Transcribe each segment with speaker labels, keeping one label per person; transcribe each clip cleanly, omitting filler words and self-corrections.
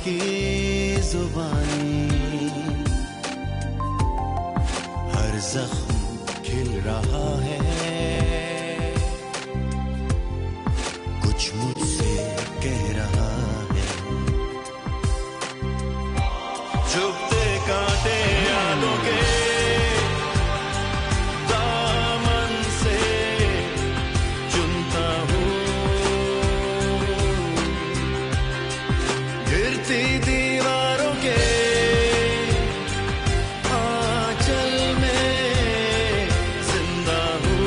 Speaker 1: की जुबानी, हर जख्म खिल रहा है, कुछ मुझसे कह रहा है। चुभते कांटे यादों के दामन से चुनता हूँ, गिरती दीवारों के आंचल में जिंदा हूँ।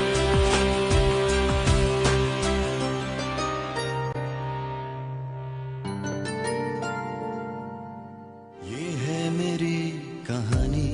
Speaker 1: ये है मेरी कहानी।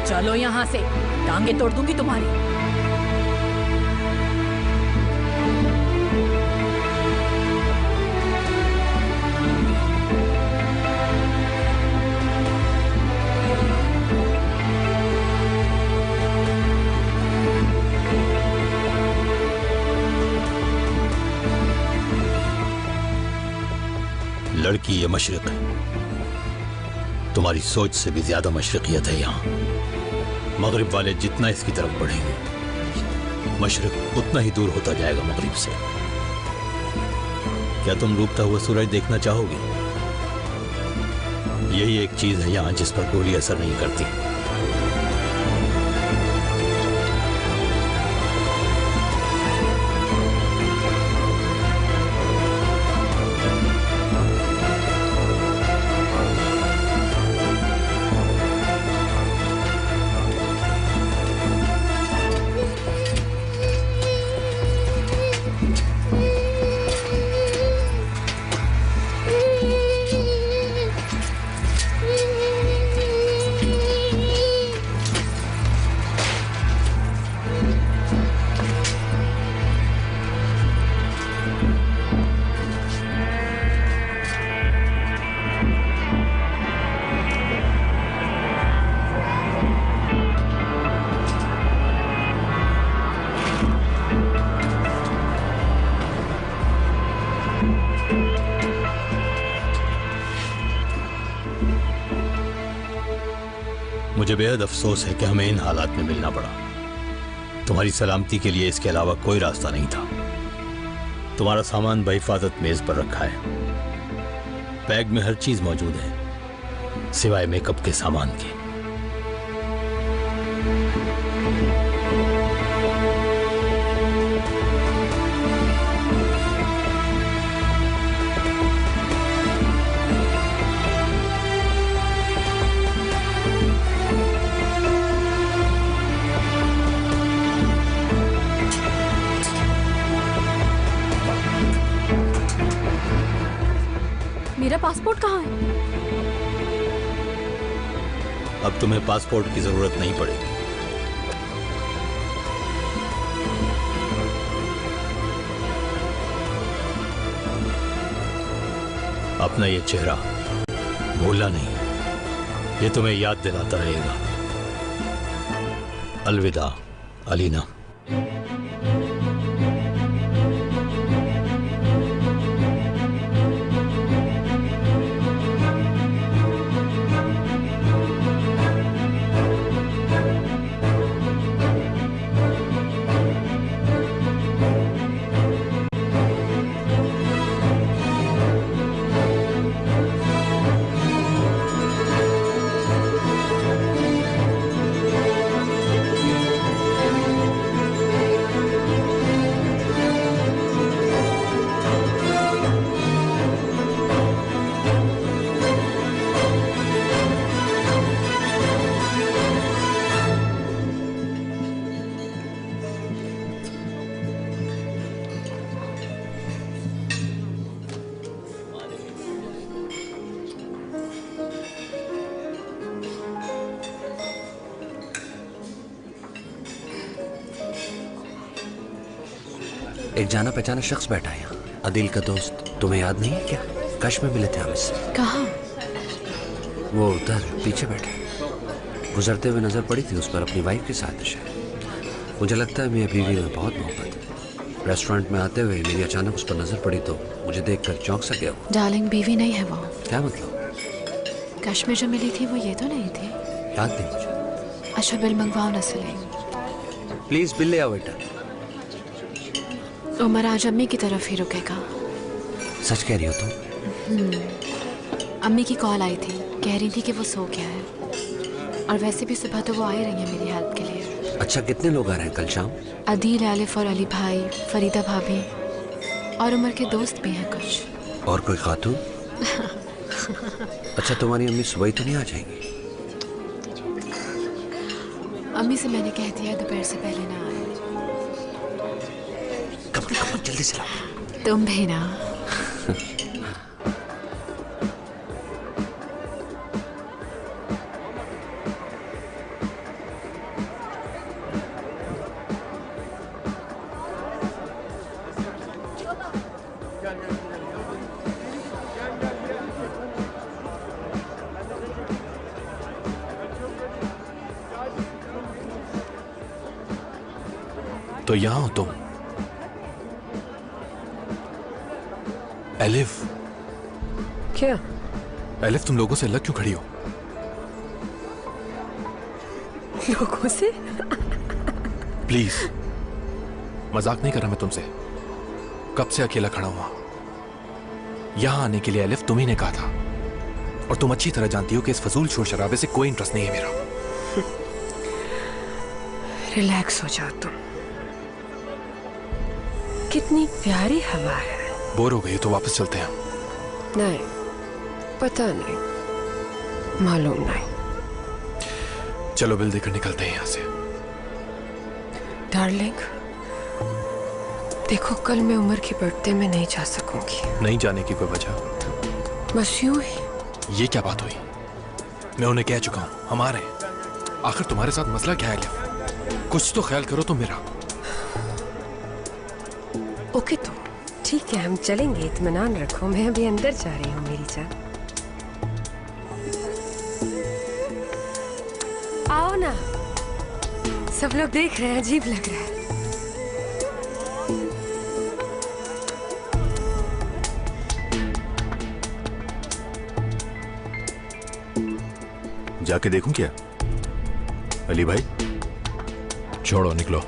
Speaker 2: चलो यहाँ से, टांगे तोड़ दूंगी तुम्हारी।
Speaker 3: लड़की ये मशरिक है, तुम्हारी सोच से भी ज्यादा मशरकियत है यहाँ। मगरिब वाले जितना इसकी तरफ बढ़ेंगे, मशरिक उतना ही दूर होता जाएगा मगरिब से। क्या तुम डूबता हुआ सूरज देखना चाहोगी? यही एक चीज है यहाँ जिस पर कोई असर नहीं करती। मुझे बेहद अफसोस है कि हमें इन हालात में मिलना पड़ा। तुम्हारी सलामती के लिए इसके अलावा कोई रास्ता नहीं था। तुम्हारा सामान बहिफाजत मेज पर रखा है। बैग में हर चीज मौजूद है सिवाय मेकअप के सामान के।
Speaker 2: मेरा पासपोर्ट कहाँ है?
Speaker 3: अब तुम्हें पासपोर्ट की जरूरत नहीं पड़ेगी। अपना ये चेहरा भूलना नहीं, ये तुम्हें याद दिलाता रहेगा। अलविदा अलीना।
Speaker 4: एक जाना पहचाना शख्स बैठा है यहाँ, अदिल का दोस्त। तुम्हें याद नहीं है क्या? कश में मिले थे हम इससे।
Speaker 2: कहाँ?
Speaker 4: वो उधर पीछे बैठे, गुजरते हुए नजर पड़ी थी उस पर अपनी वाइफ के साथ शायद। मुझे लगता है मेरी बीवी में बहुत मोहब्बत है। रेस्टोरेंट में आते हुए मेरी अचानक उस पर नजर पड़ी तो मुझे देखकर चौंक सा गया वो।
Speaker 2: डार्लिंग, बीवी नहीं है वो।
Speaker 4: क्या मतलब?
Speaker 2: कश में जो मिली थी वो ये तो नहीं थी।
Speaker 4: याद नहीं मुझे।
Speaker 2: अच्छा, बिल मंगवाओ ना सलीम।
Speaker 4: प्लीज बिल ले आओ बेटा।
Speaker 2: उमर आज अम्मी की तरफ ही रुकेगा।
Speaker 4: सच कह रही हो तुम?
Speaker 2: अम्मी की कॉल आई थी, कह रही थी कि वो सो गया है। और वैसे भी सुबह तो वो आ ही रही है मेरी हेल्प के लिए।
Speaker 4: अच्छा, कितने लोग आ रहे हैं कल शाम?
Speaker 2: अदील, आलिफ और अली भाई, फरीदा भाभी और उमर के दोस्त भी हैं कुछ।
Speaker 4: और कोई खातून? अच्छा, तुम्हारी अम्मी सुबह ही तो नहीं आ जाएंगी?
Speaker 2: अम्मी से मैंने कह दिया दोपहर से पहले ना आए।
Speaker 4: कब जल्दी से लाओ।
Speaker 2: तुम भी ना।
Speaker 5: तो यहां हो तुम? एलिफ।
Speaker 6: क्या?
Speaker 5: एलिफ, तुम लोगों से अलग क्यों खड़ी हो?
Speaker 6: लोगों से?
Speaker 5: प्लीज, मजाक नहीं कर रहा मैं तुमसे। कब से अकेला खड़ा हुआ। यहां आने के लिए एलिफ तुम ही ने कहा था, और तुम अच्छी तरह जानती हो कि इस फजूल शोर शराबे से कोई इंटरेस्ट नहीं है मेरा।
Speaker 6: रिलैक्स हो जाओ तुम। कितनी प्यारी हवा है।
Speaker 5: बोर हो गई तो वापस चलते हैं।
Speaker 6: नहीं, पता नहीं, मालूम नहीं।
Speaker 5: चलो बिल देकर निकलते हैं यहां से।
Speaker 6: डार्लिंग, देखो कल मैं उमर की बर्थडे में नहीं जा सकूंगी।
Speaker 5: नहीं जाने की कोई वजह?
Speaker 6: बस यूं ही।
Speaker 5: ये क्या बात हुई? मैं उन्हें कह चुका हूं हम आ रहे हैं। आखिर तुम्हारे साथ मसला क्या है एलिफ? कुछ तो ख्याल करो तुम मेरा।
Speaker 6: ओके तो ठीक है, हम चलेंगे, इत्मीनान रखो। मैं अभी अंदर जा रही हूँ मेरी जान। आओ ना, सब लोग देख रहे हैं, अजीब लग रहा है।
Speaker 5: जाके देखूं क्या? अली भाई, छोड़ो, निकलो।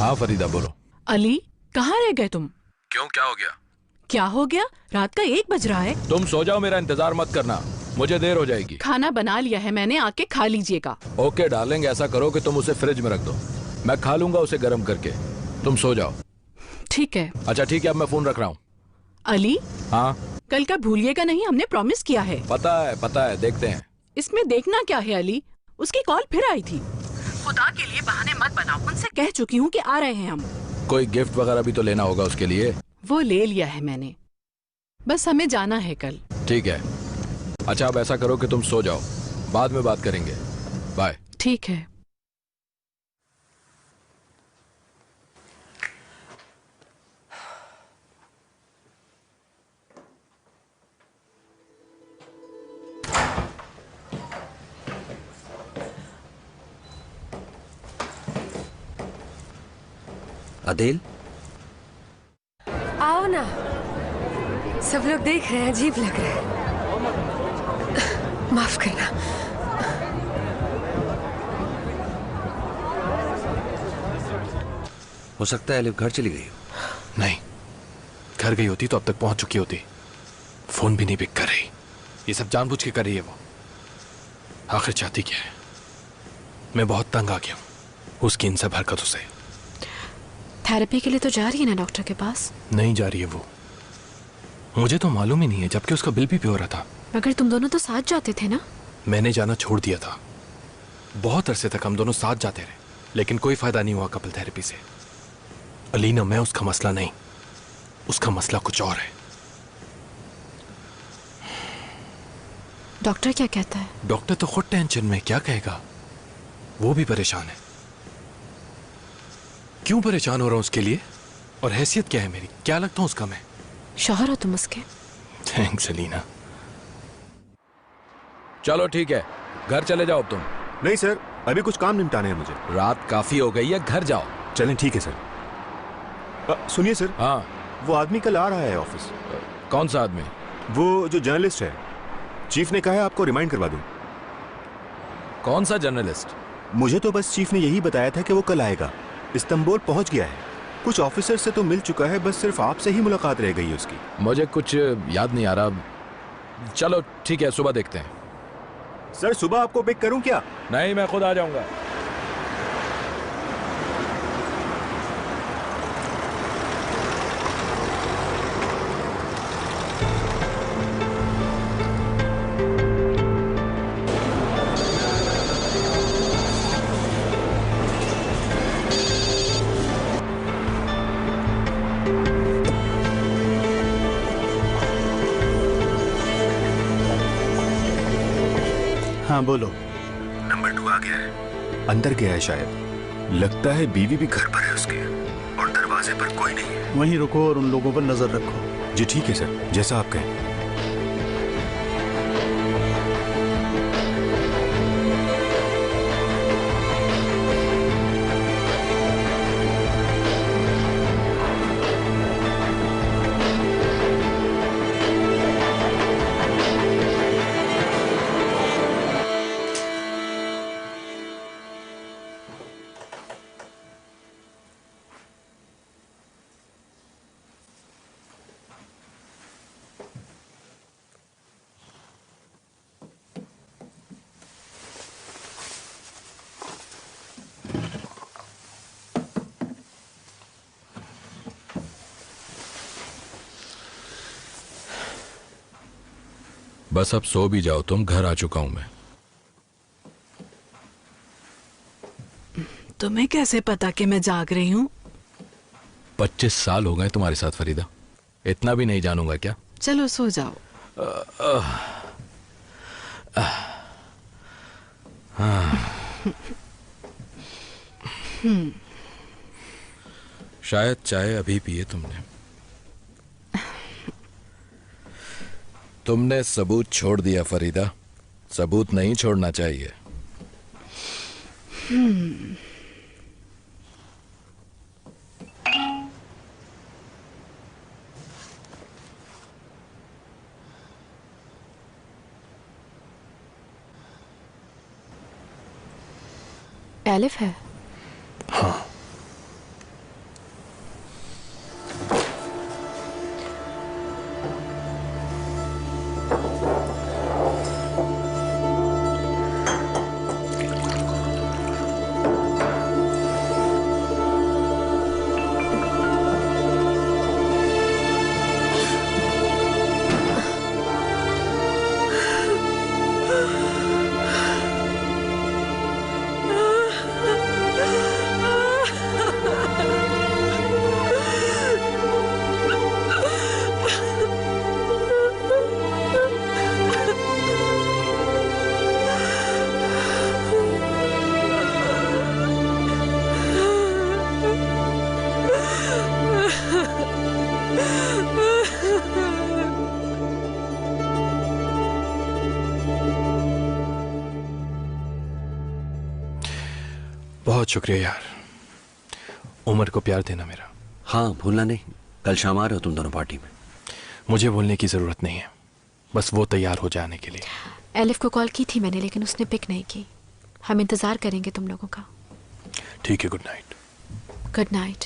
Speaker 5: हाँ फरीदा, बोलो।
Speaker 2: अली, कहाँ रह गए तुम?
Speaker 5: क्यों, क्या हो गया?
Speaker 2: क्या हो गया? रात का 1 बज रहा है।
Speaker 5: तुम सो जाओ, मेरा इंतजार मत करना, मुझे देर हो जाएगी।
Speaker 2: खाना बना लिया है मैंने, आके खा लीजिएगा।
Speaker 5: ओके डार्लिंग, ऐसा करो कि तुम उसे फ्रिज में रख दो, मैं खा लूंगा उसे गर्म करके। तुम सो जाओ।
Speaker 2: ठीक है।
Speaker 5: अच्छा ठीक है, अब मैं फोन रख रहा हूँ।
Speaker 2: अली,
Speaker 5: हाँ?
Speaker 2: कल का भूलिएगा नहीं, हमने प्रॉमिस किया है।
Speaker 5: पता है, देखते हैं।
Speaker 2: इसमें देखना क्या है अली? उसकी कॉल फिर आई थी। खुदा के लिए बहाने मत बनाओ, उनसे कह चुकी हूँ कि आ रहे हैं हम।
Speaker 5: कोई गिफ्ट वगैरह भी तो लेना होगा उसके लिए।
Speaker 2: वो ले लिया है मैंने, बस हमें जाना है कल।
Speaker 5: ठीक है। अच्छा अब ऐसा करो कि तुम सो जाओ, बाद में बात करेंगे। बाय।
Speaker 2: ठीक है।
Speaker 4: अदिल,
Speaker 6: आओ ना, सब लोग देख रहे हैं, अजीब लग रहा है। माफ करना।
Speaker 4: हो सकता है एलिफ घर चली गई हो।
Speaker 5: नहीं, घर गई होती तो अब तक पहुंच चुकी होती। फोन भी नहीं पिक कर रही। ये सब जानबूझ के कर रही है वो। आखिर चाहती क्या है? मैं बहुत तंग आ गया हूं उसकी इन सब हरकतों से।
Speaker 2: थेरेपी के लिए तो जा रही है ना डॉक्टर के पास?
Speaker 5: नहीं जा रही है वो, मुझे तो मालूम ही नहीं है, जबकि उसका बिल भी पे हो रहा था।
Speaker 2: मगर तुम दोनों तो साथ जाते थे ना?
Speaker 5: मैंने जाना छोड़ दिया था। बहुत अरसे तक हम दोनों साथ जाते रहे, लेकिन कोई फायदा नहीं हुआ कपल थेरेपी से। अलीना, मैं उसका मसला नहीं, उसका मसला कुछ और है।
Speaker 2: डॉक्टर क्या कहता है?
Speaker 5: डॉक्टर तो खुद टेंशन में, क्या कहेगा? वो भी परेशान है। क्यों परेशान हो रहा हूं उसके लिए? और हैसियत क्या है मेरी? क्या लगता हूं उसका मैं?
Speaker 2: शौहर हो तुम उसके?
Speaker 5: थैंक्स सलीना।
Speaker 7: चलो ठीक है, घर चले जाओ तुम।
Speaker 8: नहीं सर, अभी कुछ काम निपटाने हैं मुझे।
Speaker 7: रात काफी हो गई है, घर जाओ।
Speaker 8: चलें, ठीक है सर। सुनिए सर।
Speaker 7: हाँ।
Speaker 8: वो आदमी कल आ रहा है ऑफिस।
Speaker 7: कौन सा आदमी?
Speaker 8: वो जो जर्नलिस्ट है। चीफ ने कहा है आपको रिमाइंड करवा दूं।
Speaker 7: कौन सा जर्नलिस्ट?
Speaker 8: मुझे तो बस चीफ ने यही बताया था कि वो कल आएगा। इस्तांबुल पहुंच गया है। कुछ ऑफिसर से तो मिल चुका है, बस सिर्फ आपसे ही मुलाकात रह गई उसकी।
Speaker 7: मुझे कुछ याद नहीं आ रहा। चलो ठीक है, सुबह देखते हैं।
Speaker 8: सर सुबह आपको पिक करूं क्या?
Speaker 7: नहीं, मैं खुद आ जाऊंगा।
Speaker 1: हाँ बोलो।
Speaker 8: नंबर 2 आ गया है। अंदर गया है शायद। लगता है बीवी भी घर पर है उसके, और दरवाजे पर कोई नहीं है।
Speaker 1: वहीं रुको और उन लोगों पर नजर रखो।
Speaker 8: जी ठीक है सर, जैसा आप कहें।
Speaker 7: बस अब सो भी जाओ तुम, घर आ चुका हूं मैं।
Speaker 9: तुम्हें कैसे पता कि मैं जाग रही हूं?
Speaker 7: 25 साल हो गए तुम्हारे साथ फरीदा, इतना भी नहीं जानूंगा क्या?
Speaker 9: चलो सो जाओ।
Speaker 7: शायद चाय अभी पिए तुमने सबूत छोड़ दिया फरीदा, सबूत नहीं छोड़ना चाहिए।
Speaker 2: एलिफ है?
Speaker 8: हाँ।
Speaker 5: बहुत शुक्रिया यार, उमर को प्यार देना मेरा।
Speaker 4: हाँ भूलना नहीं, कल शाम आ रहे हो तुम दोनों पार्टी में।
Speaker 5: मुझे बोलने की जरूरत नहीं है, बस वो तैयार हो जाने के लिए।
Speaker 2: एलिफ को कॉल की थी मैंने, लेकिन उसने पिक नहीं की। हम इंतजार करेंगे तुम लोगों का।
Speaker 5: ठीक है, गुड नाइट।
Speaker 2: Good night.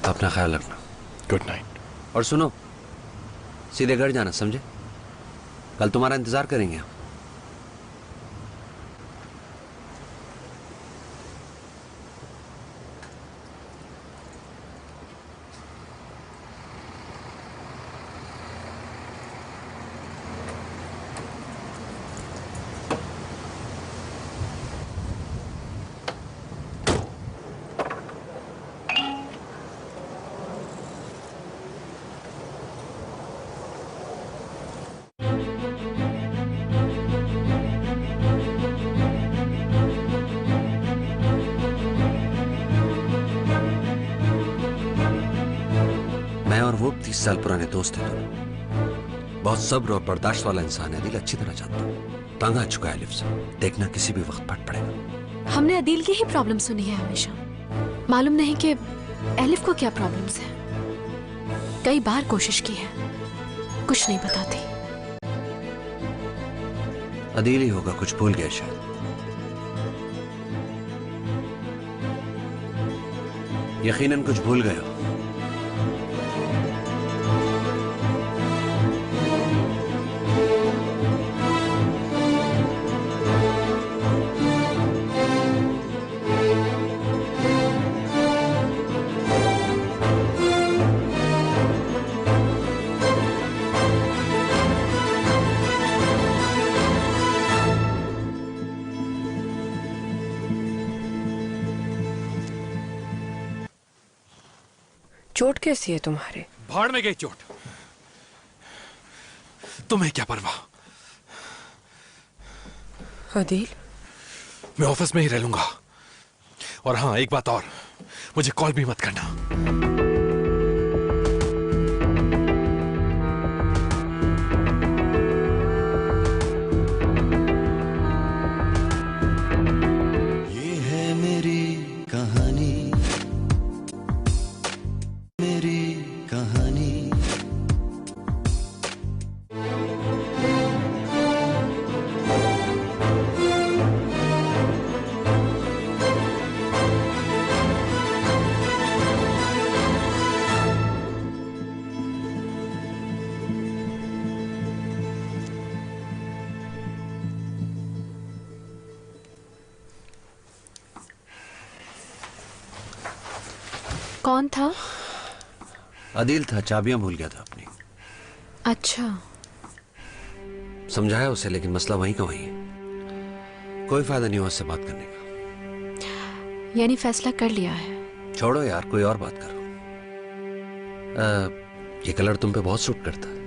Speaker 4: अपना ख्याल रखना।
Speaker 5: Good night.
Speaker 4: और सुनो, सीधे घर जाना, समझे? कल तुम्हारा इंतजार करेंगे हम। 30 साल पुराने दोस्त हैं तुम। बहुत सब्र और बर्दाश्त वाला इंसान है, दिल अच्छी तरह जानता हूँ। तंग आ चुका है लिफ से, देखना किसी भी वक्त फट पड़ेगा।
Speaker 2: हमने अदील की ही प्रॉब्लम सुनी है हमेशा, मालूम नहीं कि एलिफ को क्या प्रॉब्लम्स है। कई बार कोशिश की है, कुछ नहीं बताती।
Speaker 4: अदील ही होगा, कुछ भूल गया शायद। यकीनन कुछ भूल गए हो।
Speaker 6: चोट कैसी है तुम्हारे?
Speaker 5: भाड़ में गई चोट, तुम्हें क्या परवाह।
Speaker 6: अदील,
Speaker 5: मैं ऑफिस में ही रह लूंगा। और हाँ, एक बात और, मुझे कॉल भी मत करना।
Speaker 10: ये है मेरी कहानी, मेरी कहानी।
Speaker 2: कौन था?
Speaker 4: अदील था, चाबियां भूल गया था अपनी।
Speaker 2: अच्छा।
Speaker 4: समझाया उसे, लेकिन मसला वहीं का वहीं है। कोई फायदा नहीं हुआ उससे बात करने का।
Speaker 2: यानी फैसला कर लिया है?
Speaker 4: छोड़ो यार, कोई और बात करो। ये कलर तुम पे बहुत सूट करता है।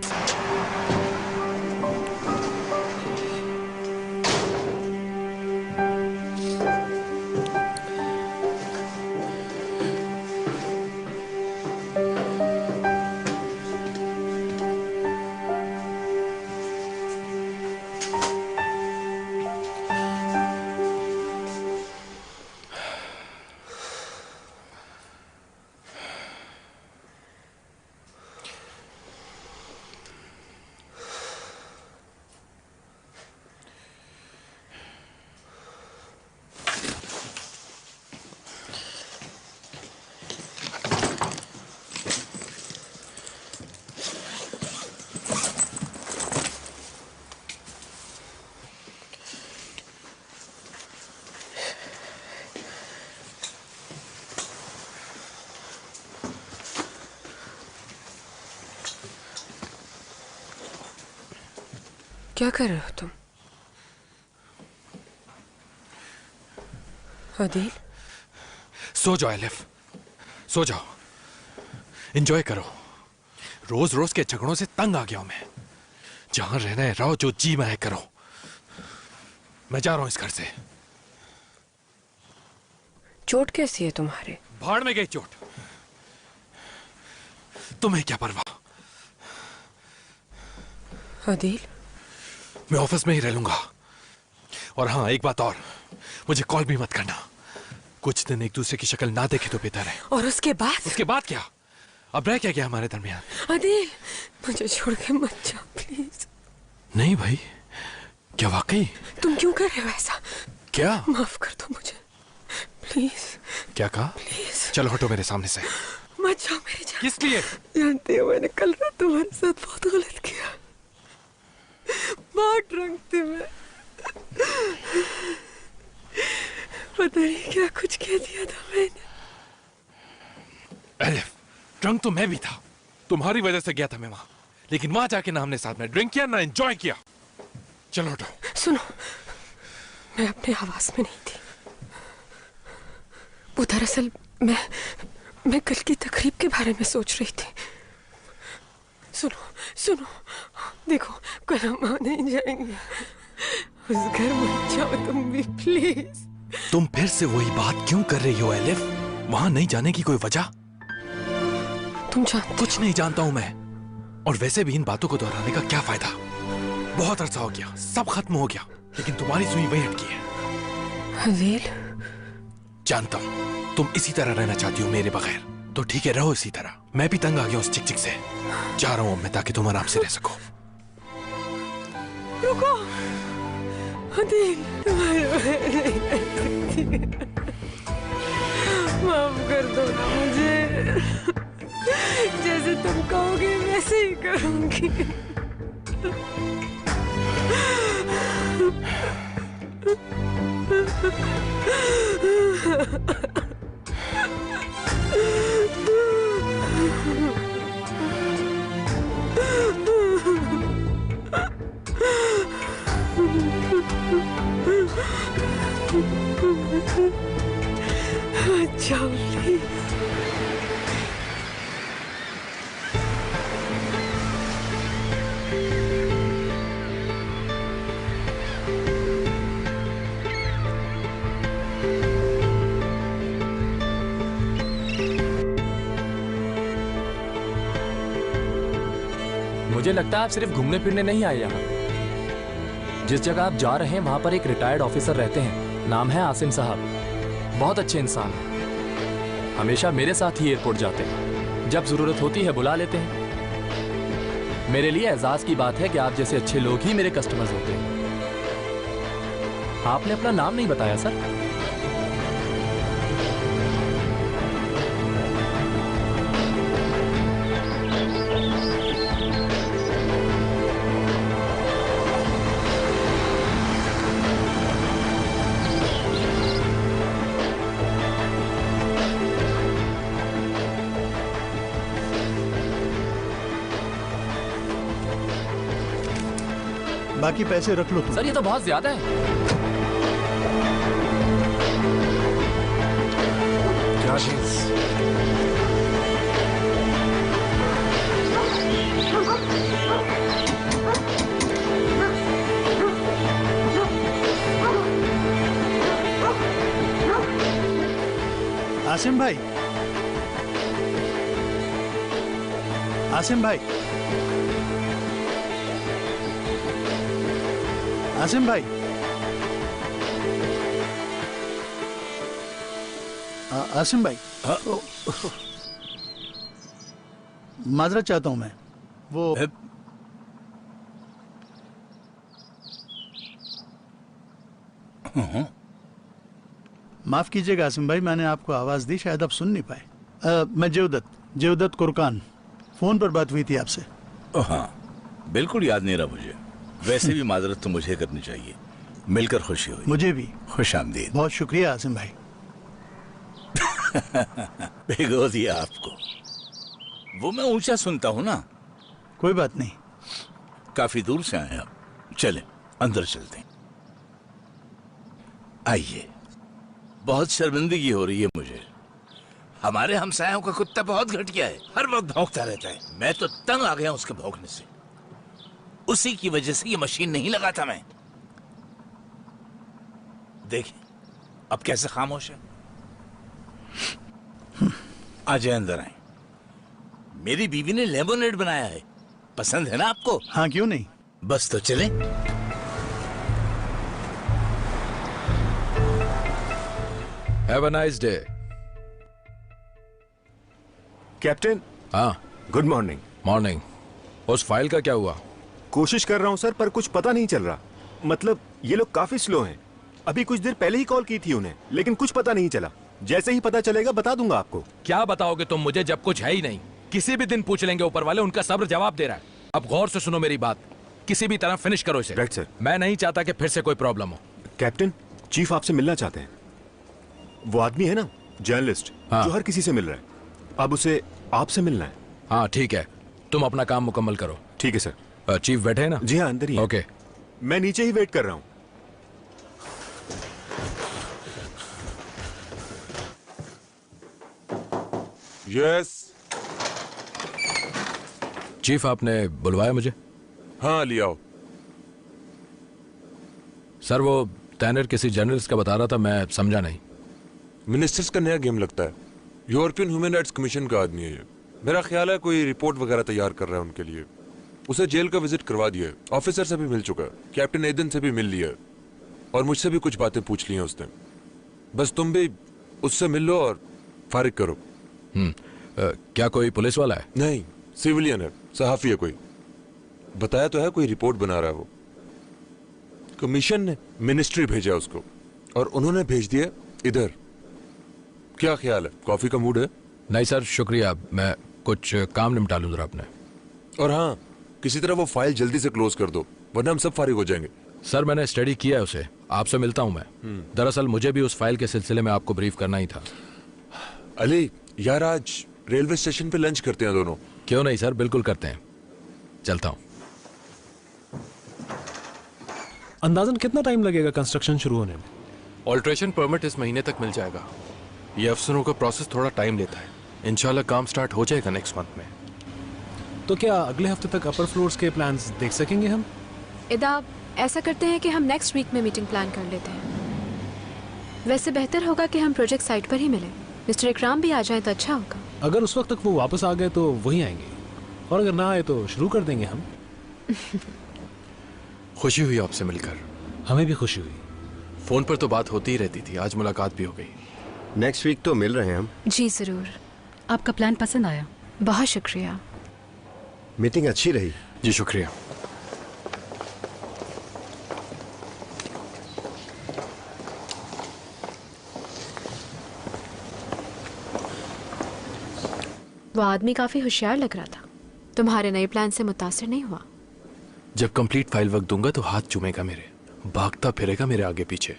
Speaker 6: क्या कर रहे हो तुम? अदील,
Speaker 5: सो जाओ एलिफ, सो जाओ, एंजॉय करो। रोज रोज के झगड़ों से तंग आ गया हूं मैं। जहां रहना है रहो, जो जी में है करो। मैं जा रहा हूं इस घर से।
Speaker 6: चोट कैसी है तुम्हारे?
Speaker 5: भाड़ में गई चोट, तुम्हें क्या परवाह।
Speaker 6: अदील,
Speaker 5: मैं ऑफिस में ही रह लूंगा। और हाँ, एक बात और, मुझे कॉल भी मत करना। कुछ दिन एक दूसरे की शक्ल ना देखे तो बेहतर है।
Speaker 6: और उसके बाद?
Speaker 5: उसके बाद क्या? अब रह क्या गया हमारे दरमियान?
Speaker 6: अदील, मुझे छोड़ के मत जाओ प्लीज।
Speaker 5: नहीं भाई, क्या वाकई?
Speaker 6: तुम क्यों कर रहे हो ऐसा?
Speaker 5: क्या?
Speaker 6: माफ कर दो मुझे प्लीज।
Speaker 5: क्या कहा?
Speaker 6: प्लीज
Speaker 5: चलो हटो मेरे सामने से।
Speaker 6: मत जाओ मेरी जान।
Speaker 5: किस लिए?
Speaker 6: जानते हो, मैंने कल रात तुम्हारे साथ बहुत गलत किया। बहुत ड्रंक थी मैं, पता नहीं क्या कुछ कह दिया था मैंने।
Speaker 5: एलिफ, ड्रंक तो मैं भी था, तुम्हारी वजह से गया था मैं वहां। लेकिन वहां जाके ना हमने साथ में ड्रिंक किया ना एंजॉय किया। चलो हटो।
Speaker 6: सुनो, मैं अपने आवाज में नहीं थी। वो दरअसल मैं कल की तकरीब के बारे में सोच रही थी। सुनो सुनो, देखो कल हम नहीं जाएंगे उस घर। मत जाओ तुम भी प्लीज।
Speaker 5: तुम फिर से वही बात क्यों कर रही हो एलिफ? वहां नहीं जाने की कोई वजह?
Speaker 6: तुम जानते?
Speaker 5: कुछ नहीं जानता हूं मैं, और वैसे भी इन बातों को दोहराने का क्या फायदा। बहुत अरसा हो गया, सब खत्म हो गया, लेकिन तुम्हारी सुई वही अटकी है।
Speaker 6: हवेल,
Speaker 5: जानता हूं तुम इसी तरह रहना चाहती हो मेरे बगैर, तो ठीक है, रहो इसी तरह। मैं भी तंग आ गया उस चिक से। जा रहा हूं मैं, ताकि तुम आराम से रह सको।
Speaker 6: रुको हवेल, माफ कर दो ना मुझे। जैसे तुम कहोगे वैसे ही करूंगी। अच्छा प्लीज।
Speaker 11: मुझे लगता है आप सिर्फ घूमने फिरने नहीं आए यहाँ। जिस जगह आप जा रहे हैं वहां पर एक रिटायर्ड ऑफिसर रहते हैं, नाम है आसिम साहब। बहुत अच्छे इंसान हैं, हमेशा मेरे साथ ही एयरपोर्ट जाते हैं, जब जरूरत होती है बुला लेते हैं। मेरे लिए एजाज की बात है कि आप जैसे अच्छे लोग ही मेरे कस्टमर्स होते हैं। आपने अपना नाम नहीं बताया सर।
Speaker 1: बाकी पैसे रख लो तुम।
Speaker 11: सर ये तो बहुत ज्यादा है।
Speaker 5: क्या चीज?
Speaker 1: आसिम भाई, आसिम भाई, आसिम भाई, आसिम भाई, माजरत चाहता हूं मैं। वो माफ कीजिएगा आसिम भाई, मैंने आपको आवाज दी, शायद आप सुन नहीं पाए। मैं जेवदत्त कुरकान, फोन पर बात हुई थी आपसे।
Speaker 3: हाँ, बिल्कुल याद नहीं रहा मुझे। वैसे भी माजरत तो मुझे करनी चाहिए। मिलकर खुशी हुई।
Speaker 1: मुझे भी।
Speaker 3: खुश आमदीद।
Speaker 1: बहुत शुक्रिया आसिम भाई।
Speaker 3: भिगो दिया आपको। वो मैं ऊंचा सुनता हूं ना।
Speaker 1: कोई बात नहीं।
Speaker 3: काफी दूर से आए आप, चले अंदर चलते हैं। आइए। बहुत शर्मिंदगी हो रही है मुझे। हमारे हमसायों का कुत्ता बहुत घटिया है, हर वक्त भौंकता रहता है। मैं तो तंग आ गया उसके भौंकने से। उसी की वजह से ये मशीन नहीं लगाता मैं। देखिए अब कैसे खामोश है। आ जाए, अंदर आए। मेरी बीवी ने लेमोनेड बनाया है, पसंद है ना आपको?
Speaker 1: हाँ, क्यों नहीं।
Speaker 3: बस तो चलें।
Speaker 7: Have a nice day.
Speaker 8: Captain.
Speaker 7: हाँ,
Speaker 8: गुड मॉर्निंग।
Speaker 7: मॉर्निंग। उस फाइल का क्या हुआ?
Speaker 8: कोशिश कर रहा हूं सर, पर कुछ पता नहीं चल रहा। मतलब ये लोग काफी स्लो हैं। अभी कुछ देर पहले ही कॉल की थी उन्हें, लेकिन कुछ पता नहीं चला। जैसे ही पता चलेगा बता दूंगा आपको।
Speaker 7: क्या बताओगे तुम मुझे जब कुछ है ही नहीं? किसी भी दिन पूछ लेंगे ऊपर वाले, उनका सब्र जवाब दे रहा है। अब गौर से सुनो मेरी बात, किसी भी तरह फिनिश करो इसे।
Speaker 8: Right sir.
Speaker 7: मैं नहीं चाहता कि फिर से कोई प्रॉब्लम हो।
Speaker 8: कैप्टन, चीफ आपसे मिलना चाहते हैं। वो आदमी है ना, जर्नलिस्ट, जो हर किसी से मिल रहा है, अब उसे आपसे मिलना है।
Speaker 7: हाँ ठीक है, तुम अपना काम मुकम्मल करो।
Speaker 8: ठीक है सर।
Speaker 7: चीफ बैठे हैं ना?
Speaker 8: जी हाँ, अंदर ही।
Speaker 7: ओके।
Speaker 8: मैं नीचे ही वेट कर रहा हूँ।
Speaker 12: यस।
Speaker 7: चीफ आपने बुलवाया मुझे?
Speaker 12: हाँ, ले आओ।
Speaker 7: सर वो टैनर किसी जर्नलिस्ट का बता रहा था, मैं समझा नहीं।
Speaker 12: मिनिस्टर्स का नया गेम लगता है। यूरोपियन ह्यूमन राइट्स कमीशन का आदमी है ये। मेरा ख्याल है कोई रिपोर्ट वगैरह तैयार कर रहा है उनके लिए। उसे जेल का विजिट करवा दिया है, ऑफिसर से भी मिल चुका है, कैप्टन एडन से भी मिल लिया है और मुझसे भी कुछ बातें पूछ ली हैं उसने। बस तुम भी उससे मिल लो और फारिग करो।
Speaker 7: क्या कोई पुलिस वाला है?
Speaker 12: नहीं, सिविलियन है, सहाफी है कोई। बताया तो है कोई रिपोर्ट बना रहा है वो। कमीशन ने मिनिस्ट्री भेजा उसको और उन्होंने भेज दिया इधर। क्या ख्याल है, कॉफी का मूड है?
Speaker 7: नहीं सर शुक्रिया, मैं कुछ काम निपटा लूं जरा अपने।
Speaker 12: और हाँ, किसी तरह वो फाइल जल्दी से क्लोज कर दो वरना हम सब फारिग हो जाएंगे।
Speaker 7: सर मैंने स्टडी किया है उसे, आपसे मिलता हूं मैं। दरअसल मुझे भी उस फाइल के सिलसिले में आपको ब्रीफ करना ही था।
Speaker 12: अली यार, आज रेलवे स्टेशन पे लंच करते हैं दोनों।
Speaker 7: क्यों नहीं सर, बिल्कुल करते हैं। चलता हूं।
Speaker 13: अंदाजन कितना टाइम लगेगा कंस्ट्रक्शन शुरू होने में?
Speaker 5: ऑल्ट्रेशन परमिट इस महीने तक मिल जाएगा। ये अफसरों का प्रोसेस थोड़ा टाइम लेता है। इंशाल्लाह काम स्टार्ट हो जाएगा नेक्स्ट मंथ में।
Speaker 13: तो क्या अगले हफ्ते तक अपर फ्लोर्स के प्लान्स देख सकेंगे हम?
Speaker 2: इदा, ऐसा करते हैं कि हम नेक्स्ट वीक में मीटिंग प्लान कर लेते हैं। वैसे बेहतर होगा कि हम प्रोजेक्ट साइट पर ही मिलें। मिस्टर इकराम भी आ जाए तो अच्छा होगा।
Speaker 13: अगर उस वक्त तक वो वापस आ गए तो वही आएंगे, और अगर ना आए तो शुरू कर देंगे हम।
Speaker 5: खुशी हुई आपसे मिलकर।
Speaker 13: हमें भी खुशी हुई।
Speaker 5: फोन पर तो बात होती ही रहती थी, आज मुलाकात भी हो गई।
Speaker 8: नेक्स्ट वीक तो मिल रहे हैं हम।
Speaker 2: जी जरूर।
Speaker 14: आपका प्लान पसंद आया?
Speaker 2: बहुत शुक्रिया।
Speaker 8: मीटिंग अच्छी रही।
Speaker 5: जी शुक्रिया।
Speaker 2: वो आदमी काफी होशियार लग रहा था। तुम्हारे नए प्लान से मुतासिर नहीं हुआ?
Speaker 5: जब कंप्लीट फाइल वर्क दूंगा तो हाथ चूमेगा मेरे, भागता फिरेगा मेरे आगे पीछे।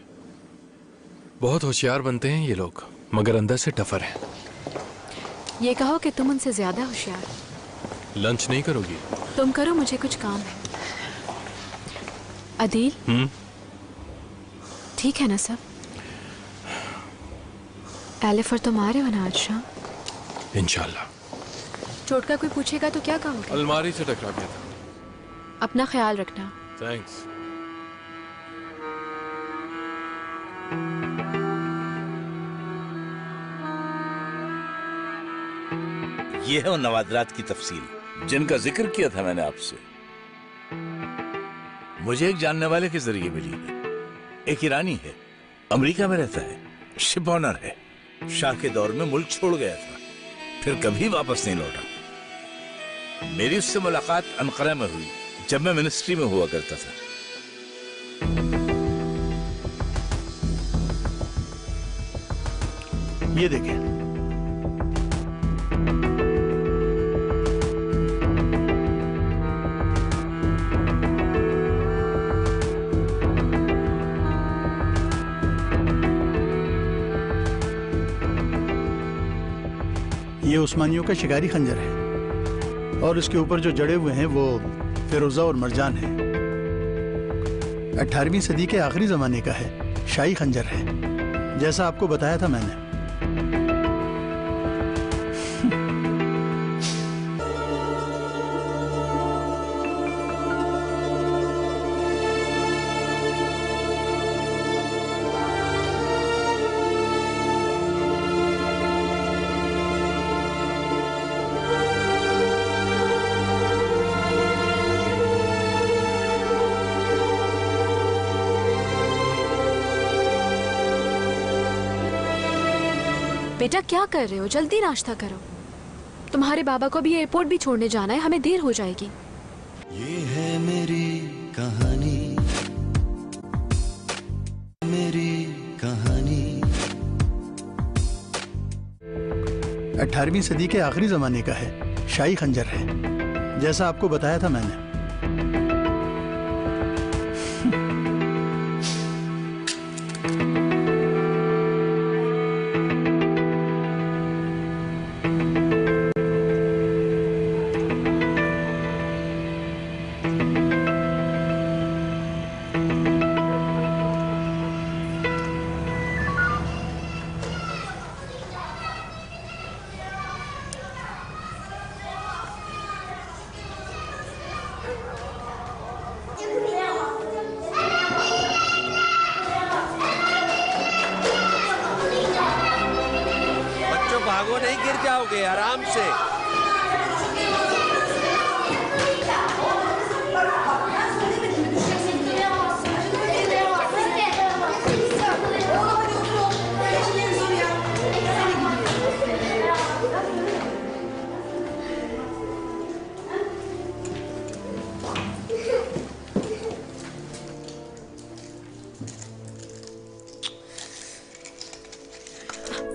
Speaker 5: बहुत होशियार बनते हैं ये लोग, मगर अंदर से टफर हैं।
Speaker 2: ये कहो कि तुम उनसे ज्यादा होशियार।
Speaker 5: लंच नहीं करोगी?
Speaker 2: तुम करो, मुझे कुछ काम है। अदील, ठीक है ना सब? एलिफ और तुम आ रहे हो ना आज शाम?
Speaker 5: इंशाल्लाह।
Speaker 2: चोट का कोई पूछेगा तो क्या कहोगे?
Speaker 5: अलमारी से टकरा गया था।
Speaker 2: अपना ख्याल रखना।
Speaker 5: थैंक्स।
Speaker 15: ये है उन नवादरात की तफसील जिनका जिक्र किया था मैंने आपसे। मुझे एक जानने वाले के जरिए मिली है। एक ईरानी है, अमेरिका में रहता है, शिप ऑनर है। शाह के दौर में मुल्क छोड़ गया था, फिर कभी वापस नहीं लौटा। मेरी उससे मुलाकात अनकरा में हुई जब मैं मिनिस्ट्री में हुआ करता था।
Speaker 1: ये देखें, ये उस्मानियों का शिकारी खंजर है और इसके ऊपर जो जड़े हुए हैं वो फिरोजा और मरजान है। 18वीं सदी के आखिरी जमाने का है, शाही खंजर है, जैसा आपको बताया था मैंने।
Speaker 2: बेटा क्या कर रहे हो? जल्दी नाश्ता करो। तुम्हारे बाबा को भी एयरपोर्ट भी छोड़ने जाना है, हमें देर हो जाएगी।
Speaker 10: ये है मेरी कहानी, मेरी कहानी।
Speaker 1: 18वीं सदी के आखिरी जमाने का है, शाही खंजर है, जैसा आपको बताया था मैंने।
Speaker 4: भागो नहीं, गिर जाओगे, आराम से।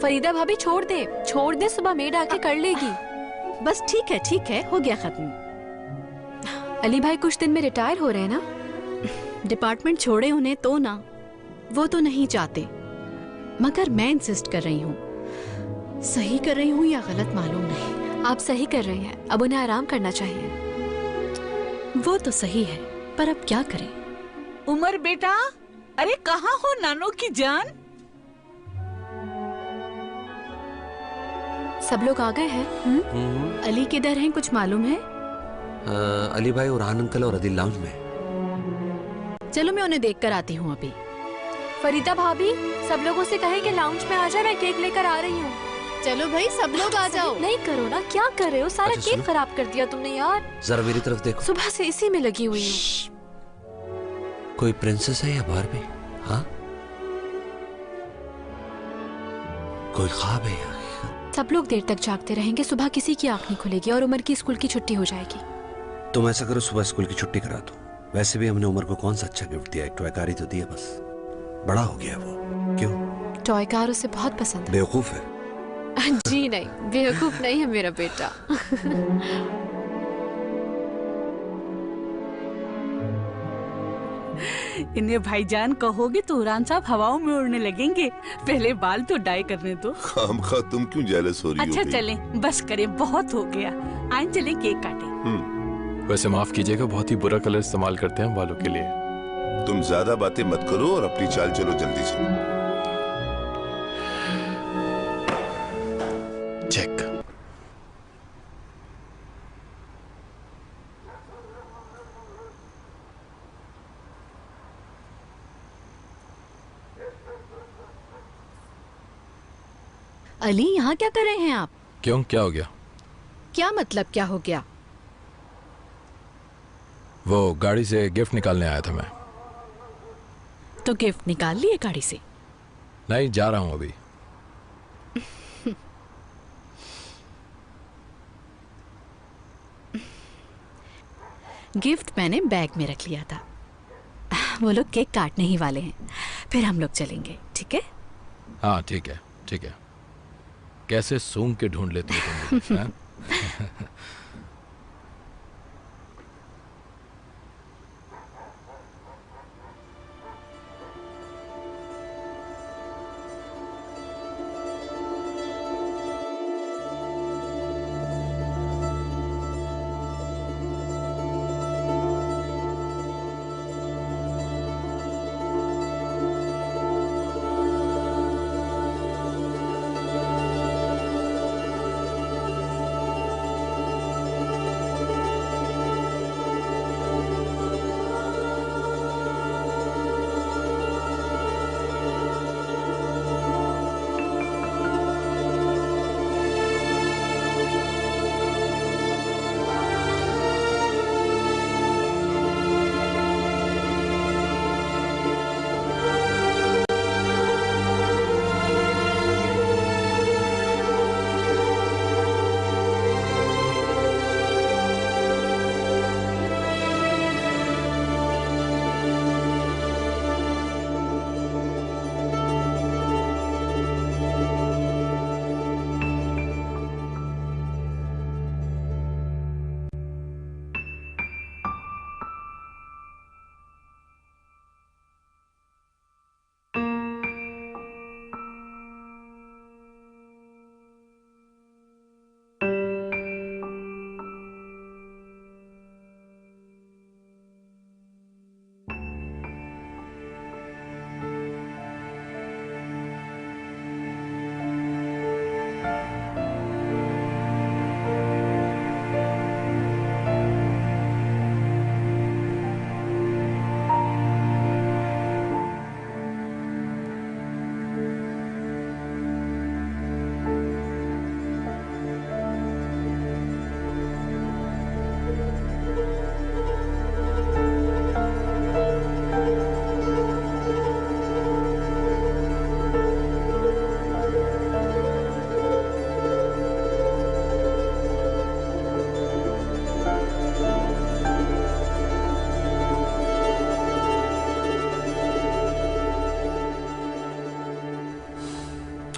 Speaker 2: फरीदा भाभी छोड़ दे, सुबह मेड आके कर लेगी।
Speaker 9: बस ठीक है, हो गया खत्म।
Speaker 2: अली भाई कुछ दिन में रिटायर हो रहे हैं ना?
Speaker 9: डिपार्टमेंट छोड़े उन्हें तो ना, वो तो नहीं चाहते, मगर मैं इंसिस्ट कर रही हूँ। सही कर रही हूँ या गलत मालूम नहीं।
Speaker 2: आप सही कर रही हैं, अब उन्हें आराम करना चाहिए।
Speaker 9: वो तो सही है, पर अब क्या करें?
Speaker 16: उमर बेटा, अरे कहाँ हो नानो की जान?
Speaker 2: सब लोग आ गए हैं?
Speaker 9: अली किधर हैं, कुछ मालूम है?
Speaker 4: अली भाई और आन अंकल और अदिल लाउंज में।
Speaker 9: चलो मैं उन्हें देख कर आती हूँ अभी।
Speaker 2: फरीदा भाभी, सब लोगों से कहें कि लाउंज में आ जाए, मैं केक लेकर आ रही हूँ।
Speaker 9: चलो भाई, सब लोग आ जाओ।
Speaker 2: नहीं करो ना, क्या कर रहे हो? सारा
Speaker 4: अच्छा,
Speaker 2: केक खराब कर दिया तुमने यार।
Speaker 4: जरा मेरी तरफ देखो।
Speaker 2: सुबह से इसी में लगी हुई हूँ।
Speaker 4: कोई प्रिंसेस है या बारबी? हाँ, कोई ख्वाब है या?
Speaker 2: सब लोग देर तक जागते रहेंगे, सुबह किसी की आंख नहीं खुलेगी और उमर की स्कूल की छुट्टी हो जाएगी।
Speaker 4: तुम ऐसा करो, सुबह स्कूल की छुट्टी करा दो। वैसे भी हमने उमर को कौन सा अच्छा गिफ्ट दिया, एक टॉय कार ही तो दिया, बस बड़ा हो गया वो। क्यों?
Speaker 2: टॉय कार उसे बहुत पसंद है।
Speaker 4: बेवकूफ है।
Speaker 2: जी नहीं, बेवकूफ नहीं है मेरा बेटा।
Speaker 16: इन्हें भाईजान कहोगे तो उरान साहब हवाओं में उड़ने लगेंगे। पहले बाल तो डाई करने दो।
Speaker 17: खामखा तुम क्यों जेलस हो रही हो?
Speaker 16: अच्छा चलें, बस करें, बहुत हो गया। आए चलें केक काटें।
Speaker 5: वैसे माफ कीजिएगा, बहुत ही बुरा कलर इस्तेमाल करते हैं बालों के लिए।
Speaker 17: तुम ज्यादा बातें मत करो और अपनी चाल चलो जल्दी से।
Speaker 5: चेक।
Speaker 9: अली, यहाँ क्या कर रहे हैं आप?
Speaker 5: क्यों, क्या हो गया?
Speaker 9: क्या मतलब क्या हो गया?
Speaker 5: वो गाड़ी से गिफ्ट निकालने आया था मैं।
Speaker 9: तो गिफ्ट निकाल लिए गाड़ी से?
Speaker 5: नहीं, जा रहा हूँ अभी।
Speaker 9: गिफ्ट मैंने बैग में रख लिया था। वो लोग केक काटने ही वाले हैं, फिर हम लोग चलेंगे, ठीक है?
Speaker 5: हाँ ठीक है, ठीक है। कैसे सूंघ के ढूंढ लेती हो तुम मुझे?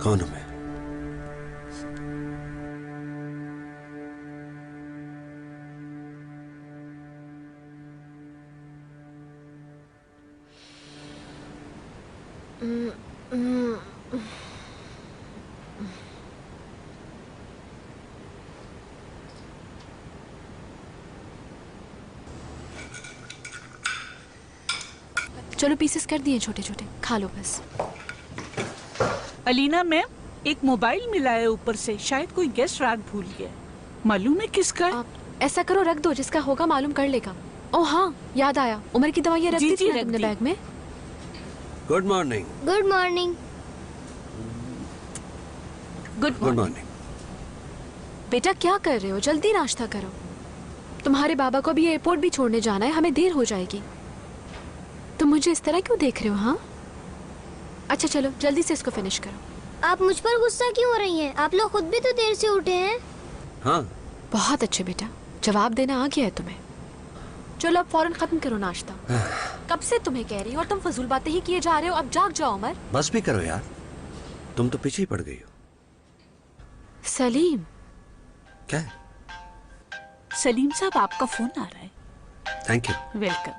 Speaker 4: कौन हूं मैं?
Speaker 2: चलो पीसेस कर दिए छोटे छोटे, खा लो बस।
Speaker 16: अलीना मैम, एक मोबाइल मिला है ऊपर से, शायद कोई गेस्ट रात भूल गया। मालूम है किसका है?
Speaker 2: ऐसा करो रख दो, जिसका होगा मालूम कर लेगा। ओह हाँ याद आया, उमर की दवाइयाँ रख दी थी तुमने बैग में।
Speaker 4: Good morning.
Speaker 18: Good morning.
Speaker 2: Good morning. बेटा क्या कर रहे हो, जल्दी नाश्ता करो। तुम्हारे बाबा को भी एयरपोर्ट भी छोड़ने जाना है, हमें देर हो जाएगी। तुम मुझे इस तरह क्यों देख रहे हो? हाँ अच्छा चलो जल्दी से इसको फिनिश करो।
Speaker 18: आप मुझ पर गुस्सा क्यों हो रही हैं? आप लोग खुद भी तो देर से उठे हैं।
Speaker 4: हाँ
Speaker 2: बहुत अच्छे बेटा, जवाब देना आ गया है तुम्हें। चलो अब फौरन खत्म करो नाश्ता। कब से तुम्हें कह रही हूँ और तुम फजूल बातें ही किए जा रहे हो। अब जाग जाओ उमर।
Speaker 4: बस भी करो यार, तुम तो पीछे ही पड़ गई हो।
Speaker 2: सलीम।
Speaker 4: क्या?
Speaker 16: सलीम साहब आपका फोन आ रहा है।
Speaker 4: Thank you.
Speaker 16: वेलकम।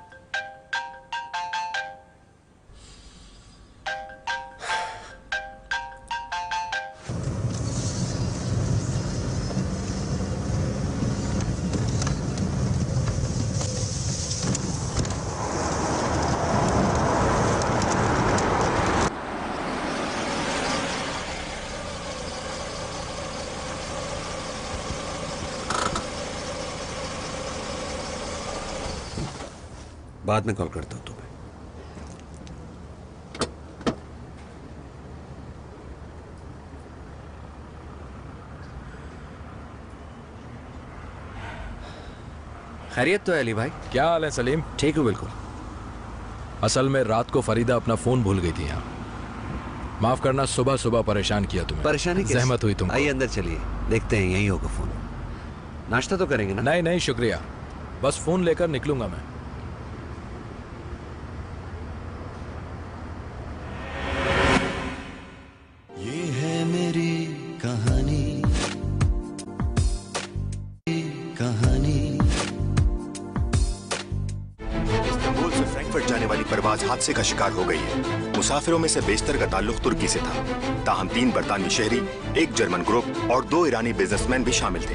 Speaker 4: बाद में कॉल करता हूँ तुम्हें। खैरियत तो है अली भाई?
Speaker 7: क्या हाल है सलीम?
Speaker 4: ठीक हूँ बिल्कुल।
Speaker 7: असल में रात को फरीदा अपना फोन भूल गई थी यहाँ। माफ करना, सुबह सुबह परेशान किया तुम्हें।
Speaker 4: परेशानी कैसे?
Speaker 7: जहमत हुई तुमको।
Speaker 4: आइए अंदर चलिए, देखते हैं यही होगा फोन। नाश्ता तो करेंगे ना?
Speaker 7: नहीं नहीं शुक्रिया, बस फोन लेकर निकलूंगा मैं।
Speaker 10: ये है मेरी कहानी, कहानी।
Speaker 8: इस्तांबुल से फ्रैंकफर्ट जाने वाली परवाज हादसे का शिकार हो गई है। मुसाफिरों में से बेशतर का ताल्लुक तुर्की से था, ताहम 3 बरतानवी शहरी, 1 जर्मन ग्रुप और 2 ईरानी बिजनेसमैन भी शामिल थे।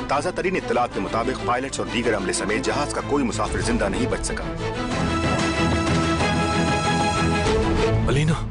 Speaker 8: ताजा तरीन इत्तलात के मुताबिक पायलट्स और दीगर अमले समेत जहाज का कोई मुसाफिर जिंदा नहीं बच सका।
Speaker 5: अलीना।